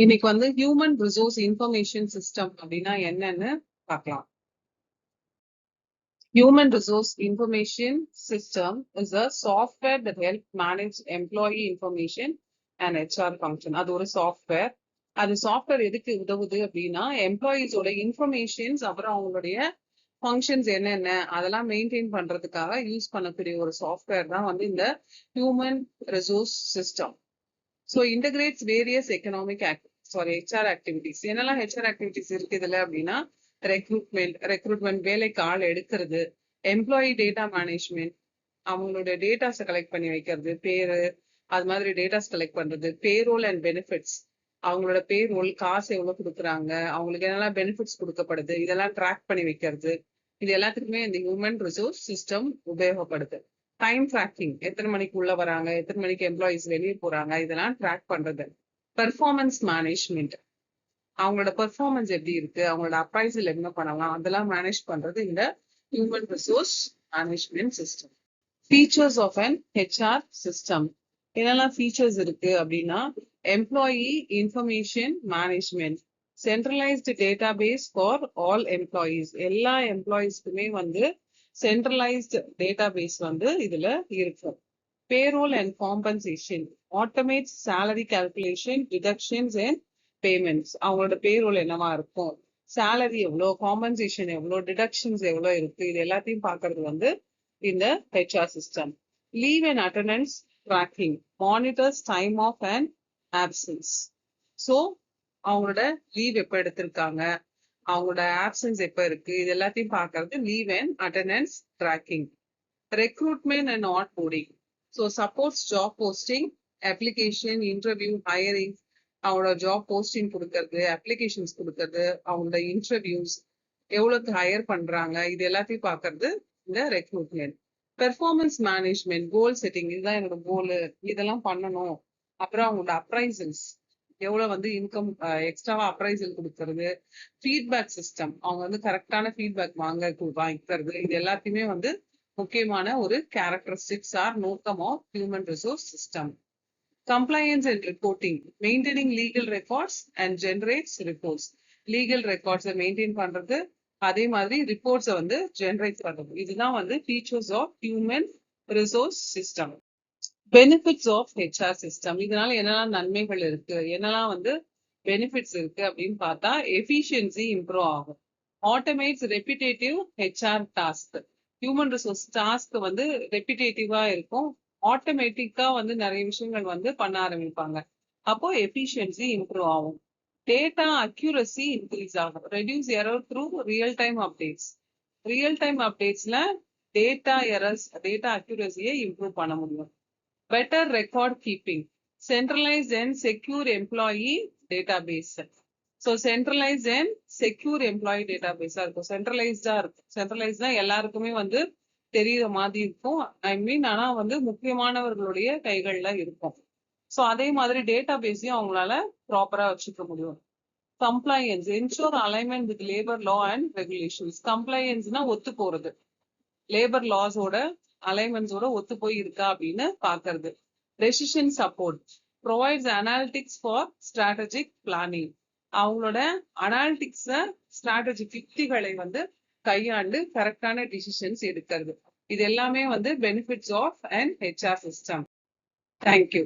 இன்னைக்கு வந்து human resource information system அப்படின்னா என்னன்னு பார்க்கலாம். Human resource information system is a software that helps manage employee information and HR function. அது ஒரு சாஃப்ட்வேர். அது சாஃப்ட்வேர் எதுக்கு உதவுது அப்படின்னா எம்ப்ளாயீஸோட இன்ஃபர்மேஷன்ஸ் அப்புறம் அவங்களுடைய ஃபங்க்ஷன்ஸ் என்னென்ன அதெல்லாம் மெயின்டைன் பண்றதுக்காக யூஸ் பண்ணக்கூடிய ஒரு சாஃப்ட்வேர் தான் வந்து இந்த human resource system. So integrates various economic HR activities. என்னெல்லாம் ஹெச்ஆர் ஆக்டிவிட்டிஸ் இருக்குது இதுல அப்படின்னா ரெக்ரூட்மெண்ட் வேலைக்கு ஆள் எடுக்கிறது, எம்ப்ளாயி டேட்டா மேனேஜ்மெண்ட், அவங்களோட டேட்டாஸை கலெக்ட் பண்ணி வைக்கிறது, பேரு அது மாதிரி டேட்டாஸ் கலெக்ட் பண்றது, பேரோல் அண்ட் பெனிஃபிட்ஸ், அவங்களோட பேரோல் காசு எவ்வளவு கொடுக்குறாங்க, அவங்களுக்கு என்னெல்லாம் பெனிஃபிட்ஸ் கொடுக்கப்படுது, இதெல்லாம் ட்ராக் பண்ணி வைக்கிறது. இது எல்லாத்துக்குமே இந்த ஹியூமன் ரிசோர்ஸ் சிஸ்டம் உபயோகப்படுது. டைம் ட்ராக்கிங், எத்தனை மணிக்கு உள்ள வராங்க, எத்தனை மணிக்கு எம்ப்ளாயிஸ் வெளியே போறாங்க, இதெல்லாம் ட்ராக் பண்றது. பெர்ஃபார்மன்ஸ் மேனேஜ்மெண்ட், அவங்களோட பெர்ஃபார்மன்ஸ் எப்படி இருக்கு, அவங்களோட அப்ரைசல் என்ன பண்ணலாம், அதெல்லாம் மேனேஜ் பண்றது இந்த human resource management system. Features of an HR system, என்னெல்லாம் ஃபீச்சர்ஸ் இருக்கு அப்படின்னா employee information management, centralised database for all employees, எல்லா எம்ப்ளாயீஸ்க்குமே வந்து சென்ட்ரலைஸ்டு டேட்டா பேஸ் வந்து இதுல இருக்கும். Payroll and compensation, automate salary calculation, deductions and payments, அவங்களோட பேரோல் என்னவா இருக்கும், சேலரி எவ்வளோ, காம்பன்சேஷன் எவ்வளோ, டிடக்ஷன்ஸ் எவ்வளோ இருக்கு, இது எல்லாத்தையும் பார்க்கறது வந்து இந்த HR system. Leave and attendance tracking, monitors time off and absences. So அவங்களோட லீவ் எப்போ எடுத்திருக்காங்க, அவங்களோட ஆப்சன்ஸ் எப்போ இருக்கு, இது எல்லாத்தையும் பார்க்கறது leave and attendance tracking. Recruitment and onboarding, so supports job posting, application, interview, hiring, அவங்களோட ஜாப் போஸ்டிங் கொடுக்கறது, அப்ளிகேஷன்ஸ் கொடுக்கறது, அவங்களோட இன்டர்வியூஸ் எவ்வளோக்கு ஹையர் பண்றாங்க, இது எல்லாத்தையும் பார்க்கறது இந்த ரெக்ரூட்மெண்ட். பெர்ஃபார்மன்ஸ் மேனேஜ்மெண்ட், கோல் செட்டிங், இதுதான் என்னோட கோலு, இதெல்லாம் பண்ணணும். அப்புறம் அவங்களோட அப்ரைசல்ஸ், எவ்வளவு வந்து இன்கம் எக்ஸ்ட்ராவா அப்ரைசல் கொடுக்கறது. ஃபீட்பேக் சிஸ்டம், அவங்க வந்து கரெக்டான ஃபீட்பேக் வாங்கிக்கிறது, இது எல்லாத்தையுமே வந்து முக்கியமான ஒரு கேரக்டரிஸ்டிக்ஸ் ஆர் நோக்கம் of human resource system. Compliance and reporting, maintaining legal records and generates reports. Legal records maintain பண்றது, அதே மாதிரி ரிப்போர்ட்ஸை வந்து ஜென்ரேட் பண்றது. இதுதான் வந்து features of human resource system. Benefits of HR system, இதனால என்னெல்லாம் நன்மைகள் இருக்கு, என்னெல்லாம் வந்து பெனிஃபிட்ஸ் இருக்கு அப்படின்னு பார்த்தா எஃபிஷியன்சி இம்ப்ரூவ் ஆகும். Automates repetitive HR task, human resource task வந்து ரெப்பிடேட்டிவா இருக்கும், ஆட்டோமேட்டிக்கா வந்து நிறைய விஷயங்கள் வந்து பண்ண ஆரம்பிப்பாங்க. அப்போ எஃபிஷியன்சி இம்ப்ரூவ் ஆகும். டேட்டா அக்யூரசி இன்க்ரீஸ் ஆகும். Reduce error through real time updates, real time அப்டேட்ஸ்ல டேட்டா எரர்ஸ், டேட்டா அக்யூரசியை இம்ப்ரூவ் பண்ண முடியும். Better record keeping, centralised and secure employee database. So centralised and secure employee data பேஸா இருக்கும், சென்ட்ரலைஸ்டா இருக்கும். சென்ட்ரலைஸ்டா எல்லாருக்குமே வந்து தெரியற மாதிரி இருக்கும், ஆனா வந்து முக்கியமானவர்களுடைய கைகள்ல இருக்கும். ஸோ அதே மாதிரி டேட்டா பேஸையும் அவங்களால ப்ராப்பரா வச்சுக்க முடியும். Compliance, ensure alignment with labour law and regulations. கம்ப்ளையன்ஸ்னா ஒத்து போறது, லேபர் லாஸோட அலைன்மெண்ட்ஸோட ஒத்து போய் இருக்கா அப்படின்னு பாக்குறது. Decision support, provides analytics for strategic planning, அவங்களோட அனாலிட்டிக்ஸ ஸ்ட்ராட்டஜிக் யுக்திகளை வந்து கையாண்டு கரெக்டான டிசிஷன்ஸ் எடுக்கிறது. இது எல்லாமே வந்து benefits of an HR system. Thank you.